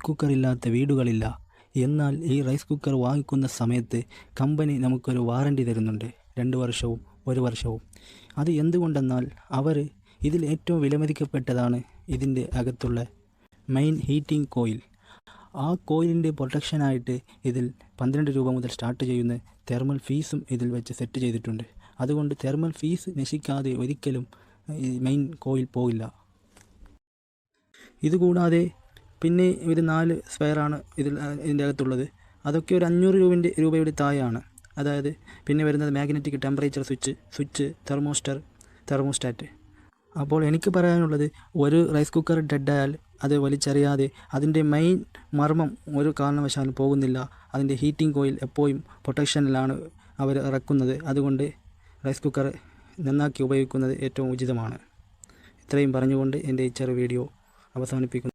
Cooker ഇല്ലാത്ത വീടുകളില്ല. എന്നാൽ ഈ റൈസ് കുക്കർ വാങ്ങിക്കുന്ന സമയത്ത് കമ്പനി നമുക്കൊരു വാറണ്ടി തരുന്നുണ്ട്, 2 വർഷവും 1 വർഷവും. അത് എന്തുകൊണ്ടെന്നാൽ ഇതിൽ ഏറ്റവും വിലമതിക്കപ്പെട്ടതാണ് ഇതിൻ്റെ അകത്തുള്ള മെയിൻ ഹീറ്റിംഗ് കോയിൽ. ആ കോയിലിൻ്റെ പ്രൊട്ടക്ഷനായിട്ട് ഇതിൽ 12 രൂപ മുതൽ സ്റ്റാർട്ട് ചെയ്യുന്ന തെർമൽ ഫീസും ഇതിൽ വെച്ച് സെറ്റ് ചെയ്തിട്ടുണ്ട്. അതുകൊണ്ട് തെർമൽ ഫീസ് നശിക്കാതെ ഒരിക്കലും ഈ മെയിൻ കോയിൽ പോകില്ല. ഇതുകൂടാതെ പിന്നെ ഒരു 4 സ്പെയറാണ് ഇതിൻ്റെ അകത്തുള്ളത്. അതൊക്കെ ഒരു 500 രൂപയുടെ താഴെയാണ്. അതായത് പിന്നെ വരുന്നത് മാഗ്നറ്റിക് ടെമ്പറേച്ചർ സ്വിച്ച്, തെർമോസ്റ്റാറ്റ്. അപ്പോൾ എനിക്ക് പറയാനുള്ളത്, ഒരു റൈസ് കുക്കർ ഡെഡായാൽ അത് വലിച്ചെറിയാതെ അതിൻ്റെ മെയിൻ മർമ്മം ഒരു കാരണവശാലും പോകുന്നില്ല. അതിൻ്റെ ഹീറ്റിംഗ് കോയിൽ എപ്പോഴും പ്രൊട്ടക്ഷനിലാണ് അവർ ഇറക്കുന്നത്. അതുകൊണ്ട് റൈസ് കുക്കർ നന്നാക്കി ഉപയോഗിക്കുന്നത് ഏറ്റവും ഉചിതമാണ്. ഇത്രയും പറഞ്ഞുകൊണ്ട് എൻ്റെ ഈ ചെറു വീഡിയോ അവസാനിപ്പിക്കുന്നു.